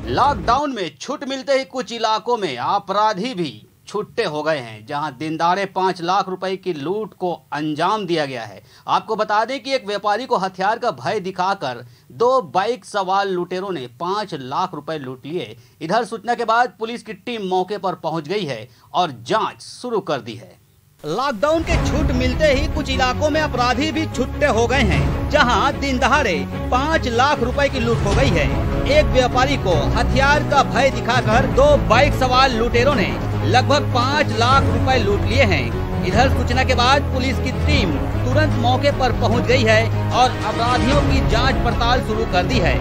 Lockdown में छूट मिलते ही कुछ इलाकों में अपराधी भी छुट्टे हो गए हैं, जहां दिन दहाड़े 5 लाख रुपए की लूट को अंजाम दिया गया है। आपको बता दें कि एक व्यापारी को हथियार का भय दिखाकर 2 बाइक सवार लुटेरों ने 5 लाख रुपए लूट लिए। इधर सूचना के बाद पुलिस की टीम मौके पर पहुंच गई है और जांच शुरू कर दी है। लॉकडाउन के छूट मिलते ही कुछ इलाकों में अपराधी भी छुट्टे हो गए हैं, जहां दिन दहाड़े 5 लाख रुपए की लूट हो गई है। एक व्यापारी को हथियार का भय दिखाकर 2 बाइक सवार लुटेरों ने लगभग 5 लाख रुपए लूट लिए हैं। इधर सूचना के बाद पुलिस की टीम तुरंत मौके पर पहुंच गई है और अपराधियों की जांच पड़ताल शुरू कर दी है।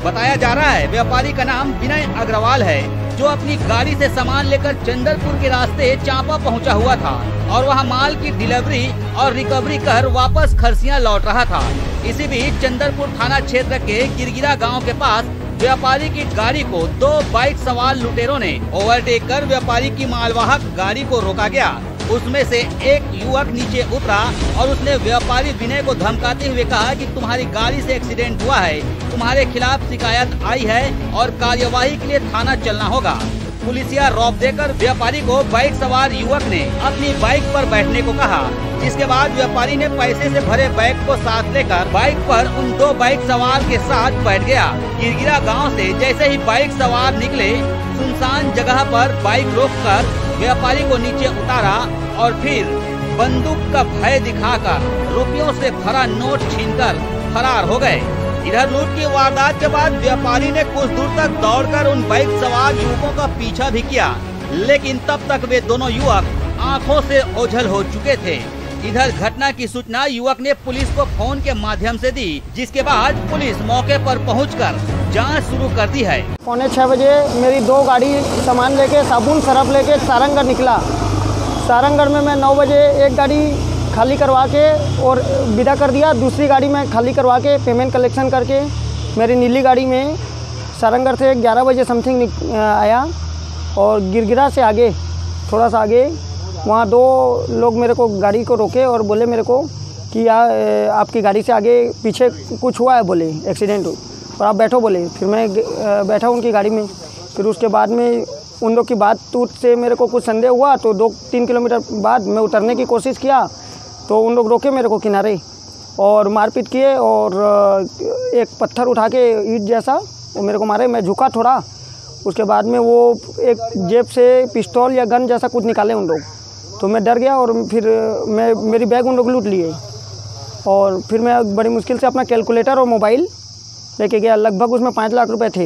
बताया जा रहा है व्यापारी का नाम विनय अग्रवाल है, जो अपनी गाड़ी से सामान लेकर चंदरपुर के रास्ते चांपा पहुंचा हुआ था और वहां माल की डिलीवरी और रिकवरी कर वापस खरसिया लौट रहा था। इसी बीच चंदरपुर थाना क्षेत्र के गिरगिरा गांव के पास व्यापारी की गाड़ी को 2 बाइक सवार लुटेरों ने ओवरटेक कर व्यापारी की मालवाहक गाड़ी को रोका गया। उसमें से एक युवक नीचे उतरा और उसने व्यापारी विनय को धमकाते हुए कहा कि तुम्हारी गाड़ी से एक्सीडेंट हुआ है, तुम्हारे खिलाफ शिकायत आई है और कार्यवाही के लिए थाना चलना होगा। पुलिसिया रौब देकर व्यापारी को बाइक सवार युवक ने अपनी बाइक पर बैठने को कहा, जिसके बाद व्यापारी ने पैसे से भरे बैग को साथ लेकर बाइक पर उन 2 बाइक सवार के साथ बैठ गया। गिरगिरा गांव से जैसे ही बाइक सवार निकले, सुनसान जगह पर बाइक रोककर व्यापारी को नीचे उतारा और फिर बंदूक का भय दिखाकर रुपयों से भरा नोट छीनकर फरार हो गए। इधर लूट की वारदात के बाद व्यापारी ने कुछ दूर तक दौड़कर उन बाइक सवार युवकों का पीछा भी किया, लेकिन तब तक वे दोनों युवक आंखों से ओझल हो चुके थे। इधर घटना की सूचना युवक ने पुलिस को फोन के माध्यम से दी, जिसके बाद पुलिस मौके पर पहुंचकर जांच शुरू कर दी है। 5:45 बजे मेरी 2 गाड़ी सामान लेके साबुन सरफ लेके सारंगगढ़ निकला। सारंगगढ़ में मैं 9 बजे एक गाड़ी खाली करवा के और विदा कर दिया। दूसरी गाड़ी में खाली करवा के पेमेंट कलेक्शन करके मेरी नीली गाड़ी में सारंगगढ़ से 11 बजे समथिंग आया और गिरगिरा से आगे थोड़ा सा आगे वहाँ 2 लोग मेरे को गाड़ी को रोके और बोले मेरे को कि आपकी गाड़ी से आगे पीछे कुछ हुआ है, बोले एक्सीडेंट और आप बैठो बोले। फिर मैं बैठा उनकी गाड़ी में। फिर उसके बाद में उन लोग की बात से मेरे को कुछ संदेह हुआ, तो 2-3 किलोमीटर बाद मैं उतरने की कोशिश किया तो उन लोग रोके मेरे को किनारे और मारपीट किए और एक पत्थर उठा के ईंट जैसा वो मेरे को मारे। मैं झुका थोड़ा, उसके बाद में वो एक जेब से पिस्तौल या गन जैसा कुछ निकाले उन लोग, तो मैं डर गया और फिर मेरी बैग उन लोग लूट लिए और फिर मैं बड़ी मुश्किल से अपना कैलकुलेटर और मोबाइल लेके गया। लगभग उसमें 5 लाख रुपए थे।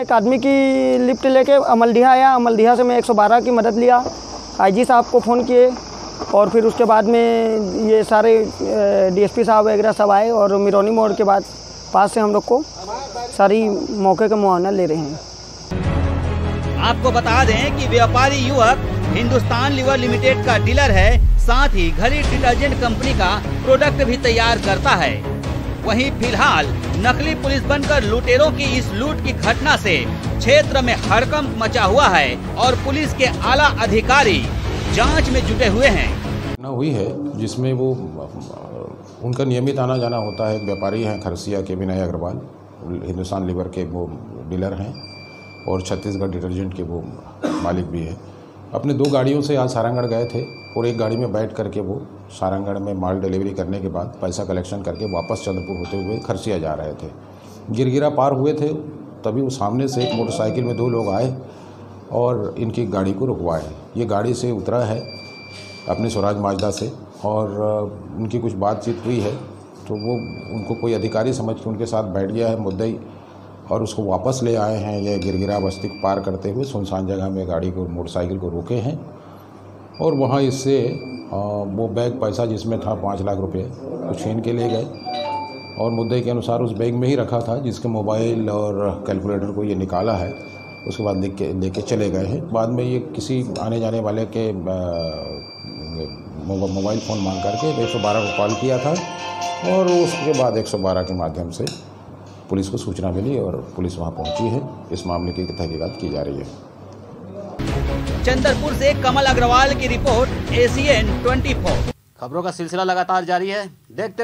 एक आदमी की लिफ्ट लेके अमलडीहा आया। अमलडीहा से मैं 112 की मदद लिया, आईजी साहब को फ़ोन किए और फिर उसके बाद में ये सारे डीएसपी साहब वगैरह सब आए और मिरोनी मोड़ के बाद पास से हम लोग को सारी मौके का मुआवजा ले रहे हैं। आपको बता दें कि व्यापारी युवक हिंदुस्तान लीवर लिमिटेड का डीलर है, साथ ही घड़ी डिटर्जेंट कंपनी का प्रोडक्ट भी तैयार करता है। वहीं फिलहाल नकली पुलिस बनकर लुटेरों की इस लूट की घटना से क्षेत्र में हड़कंप मचा हुआ है और पुलिस के आला अधिकारी जांच में जुटे हुए हैं। घटना हुई है जिसमें वो उनका नियमित आना जाना होता है। एक व्यापारी हैं खरसिया के विनय अग्रवाल, हिंदुस्तान लीवर के वो डीलर हैं और छत्तीसगढ़ डिटर्जेंट के वो मालिक भी है। अपने 2 गाड़ियों से आज सारंगगढ़ गए थे और एक गाड़ी में बैठ करके वो सारंगगढ़ में माल डिलीवरी करने के बाद पैसा कलेक्शन करके वापस चंद्रपुर होते हुए खरसिया जा रहे थे। गिरगिरा पार हुए थे तभी वो सामने से एक मोटरसाइकिल में 2 लोग आए और इनकी गाड़ी को रुकवाए। ये गाड़ी से उतरा है अपने स्वराज माजदा से और उनकी कुछ बातचीत हुई है, तो वो उनको कोई अधिकारी समझ के उनके साथ बैठ गया है मुद्दई और उसको वापस ले आए हैं। ये गिरगिरा बस्ती को पार करते हुए सुनसान जगह में गाड़ी को मोटरसाइकिल को रोके हैं और वहाँ इससे वो बैग पैसा जिसमें था 5 लाख रुपए वो छीन के ले गए और मुद्दे के अनुसार उस बैग में ही रखा था, जिसके मोबाइल और कैलकुलेटर को ये निकाला है। उसके बाद लेके चले गए हैं। बाद में ये किसी आने जाने वाले के मोबाइल फ़ोन मांग करके 112 को कॉल किया था और उसके बाद 112 के माध्यम से पुलिस को सूचना मिली और पुलिस वहां पहुंची है। इस मामले की तहकीकात की जा रही है। चंदरपुर से कमल अग्रवाल की रिपोर्ट, ACN 24। खबरों का सिलसिला लगातार जारी है, देखते रहिए।